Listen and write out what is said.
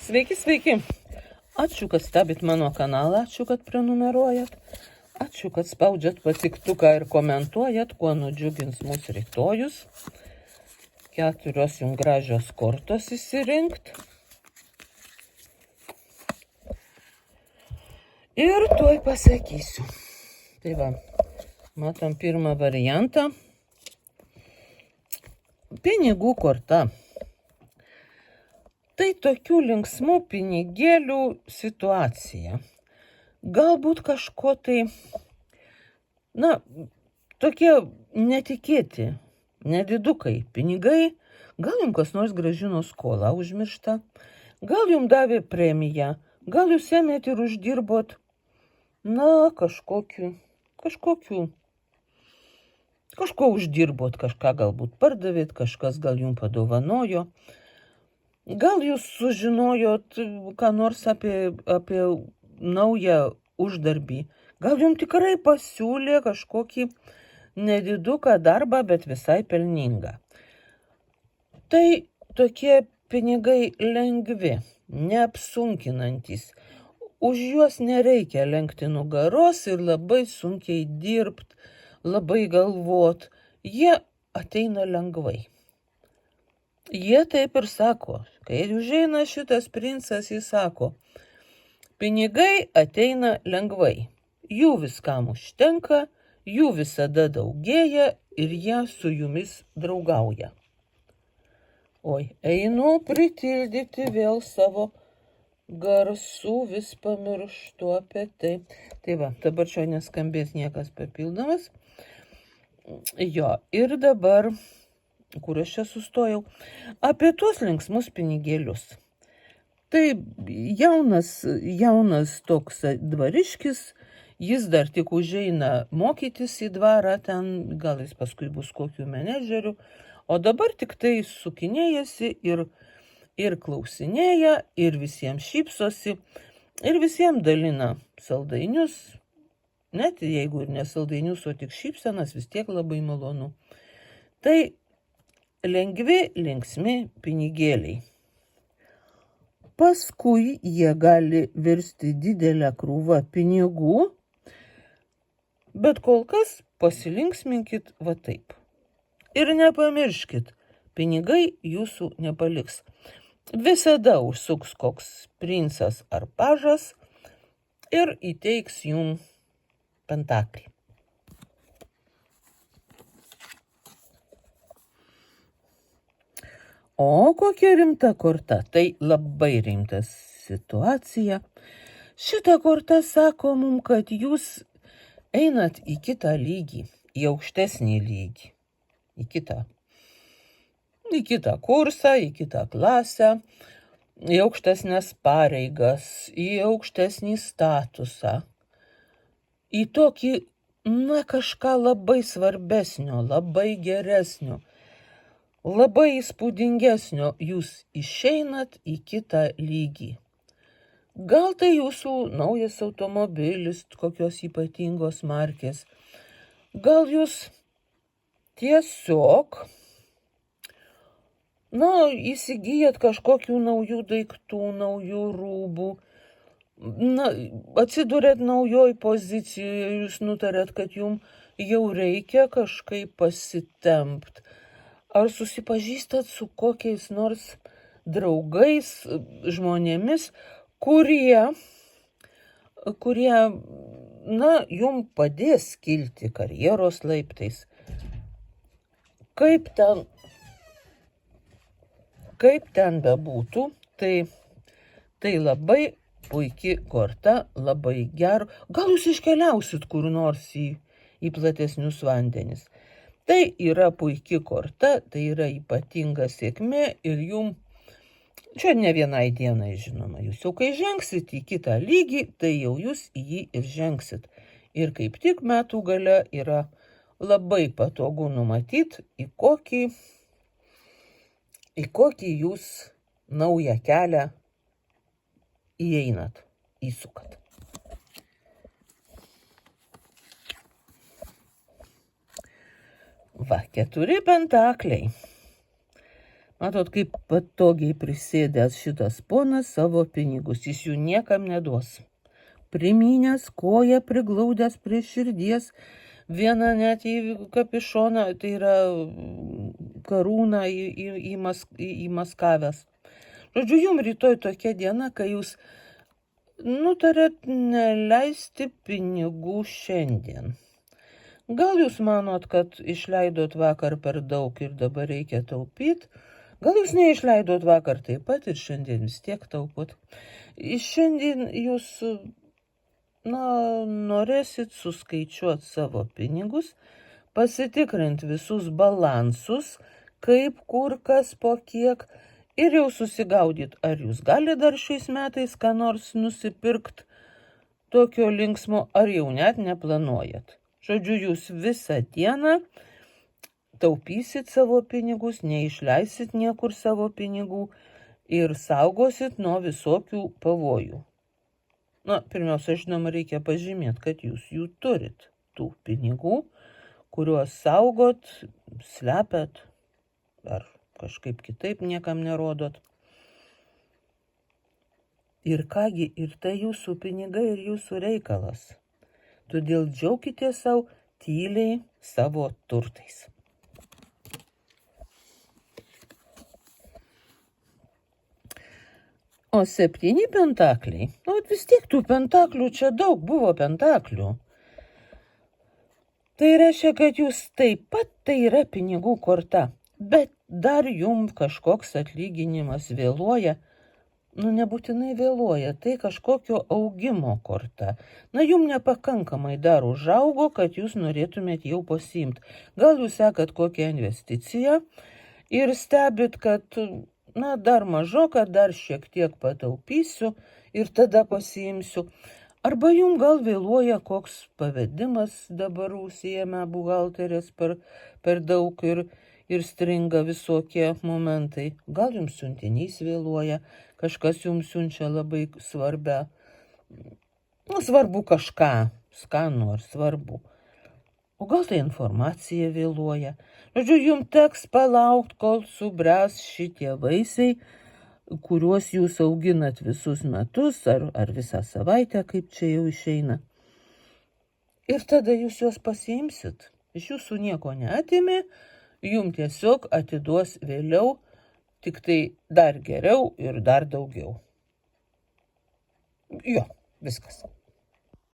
Sveiki, sveiki. Ačiū, kad stebit mano kanalą, ačiū, kad prenumeruojat, ačiū, kad spaudžiat patiktuką ir komentuojat, kuo nudžiugins mūsų rytojus. 4 jums gražios kortos įsirinkt. Ir tuoj pasakysiu. Tai va, matom pirmą variantą. Pinigų korta. Tai tokių linksmų pinigėlių situacija. Galbūt kažko tai, tokie netikėti, nedidukai pinigai. Gal jums kas nors grąžino skolą užmirštą, gal jums davė premiją, gal jūs ėmėt ir uždirbot, kažko uždirbot, kažką galbūt pardavėt, kažkas gal jums padovanojo. Gal jūs sužinojot ką nors apie naują uždarbį. Gal jums tikrai pasiūlė kažkokį nediduką darbą, bet visai pelningą. Tai tokie pinigai lengvi, neapsunkinantys. Už juos nereikia lenkti nugaros ir labai sunkiai dirbt, labai galvot. Jie ateina lengvai. Jie taip ir sako, kai užeina šitas princas, jis sako, pinigai ateina lengvai, jų viskam užtenka, jų visada daugėja ir jie su jumis draugauja. Oi, einu pritildyti vėl savo garsų, vis pamirštu apie tai. Tai va, dabar čia neskambės niekas papildomas. Jo, ir dabar, kur aš čia sustojau, apie tuos linksmus pinigėlius. Tai jaunas toks dvariškis, jis dar tik užeina mokytis į dvarą, ten gal jis paskui bus kokiu menedžeriu, o dabar tik tai sukinėjasi ir klausinėja, ir visiems šypsosi, ir visiems dalina saldainius, net jeigu ir ne saldainius, o tik šypsenas, vis tiek labai malonu. Tai lengvi, linksmi pinigėliai. Paskui jie gali virsti didelę krūvą pinigų, bet kol kas pasilinksminkit va taip. Ir nepamirškit, pinigai jūsų nepaliks. Visada užsuks koks princas ar pažas ir įteiks jums pentaklį. O kokia rimta korta, tai labai rimta situacija. Šita korta sako mums, kad jūs einat į kitą lygį, į aukštesnį lygį, į kitą kursą, į kitą klasę, į aukštesnės pareigas, į aukštesnį statusą, į tokį, kažką labai svarbesnio, labai geresnio. Labai įspūdingesnio, jūs išeinat į kitą lygį. Gal tai jūsų naujas automobilis, kokios ypatingos markės. Gal jūs tiesiog, įsigijat kažkokių naujų daiktų, naujų rūbų. Atsidurėt naujoj pozicijoje, jūs nutarėt, kad jums jau reikia kažkaip pasitempt. Ar susipažįstat su kokiais nors draugais, žmonėmis, kurie jums padės kilti karjeros laiptais. Kaip ten bebūtų, tai labai puiki korta, labai gera. Gal jūs iškeliausit kur nors į platesnius vandenis. Tai yra puiki korta, tai yra ypatinga sėkmė ir jums, čia ne vienai dienai žinoma, jūs jau kai žengsit į kitą lygį, tai jau jūs į jį ir žengsit. Ir kaip tik metų gale yra labai patogu numatyti, į kokį jūs naują kelią įeinat, įsukat. Va, 4 pentakliai. Matot, kaip patogiai prisėdęs šitas ponas savo pinigus, jis jų niekam neduos. Primynęs koją priglaudęs prie širdies, vieną net į kapišoną, tai yra karūną įmaskavęs. Žodžiu, jums rytoj tokia diena, kai jūs nutarėt neleisti pinigų šiandien. Gal jūs manot, kad išleidot vakar per daug ir dabar reikia taupyti? Gal jūs neišleidot vakar taip pat ir šiandien vis tiek taupot? Šiandien jūs norėsit suskaičiuoti savo pinigus, pasitikrinti visus balansus, kaip, kur, kas, po kiek, ir jau susigaudyt, ar jūs galite dar šiais metais ką nors nusipirkti tokio linksmo, ar jau net neplanuojat. Žodžiu, jūs visą dieną taupysit savo pinigus, neišleisit niekur savo pinigų ir saugosit nuo visokių pavojų. Pirmiausia, žinoma, reikia pažymėti, kad jūs jų turit, tų pinigų, kuriuos saugot, slepiat ar kažkaip kitaip niekam nerodot. Ir kągi, ir tai jūsų pinigai ir jūsų reikalas. Todėl džiaukitės savo tyliai savo turtais. O 7 pentakliai, vis tiek tų pentaklių čia daug, buvo pentaklių. Tai reiškia, kad jūs taip pat tai yra pinigų korta, bet dar jums kažkoks atlyginimas vėluoja. Nebūtinai vėluoja, tai kažkokio augimo korta. Jums nepakankamai dar užaugo, kad jūs norėtumėt jau pasiimti. Gal jūs sekat kokią investiciją ir stebit, kad dar mažoka, dar šiek tiek pataupysiu ir tada pasiimsiu. Arba jums gal vėluoja koks pavedimas, dabar užsiėmę buhalterės per daug ir stringa visokie momentai. Gal jums siuntinys vėluoja, kažkas jums siunčia labai svarbu kažką, skanų ar svarbu. O gal tai informacija vėluoja. Žodžiu, jums teks palaukti, kol subręs šitie vaisiai, kuriuos jūs auginat visus metus ar visą savaitę, kaip čia jau išeina. Ir tada jūs juos pasiimsit. Iš jūsų nieko neatimė, jums tiesiog atiduos vėliau, tik tai dar geriau ir dar daugiau. Jo, viskas.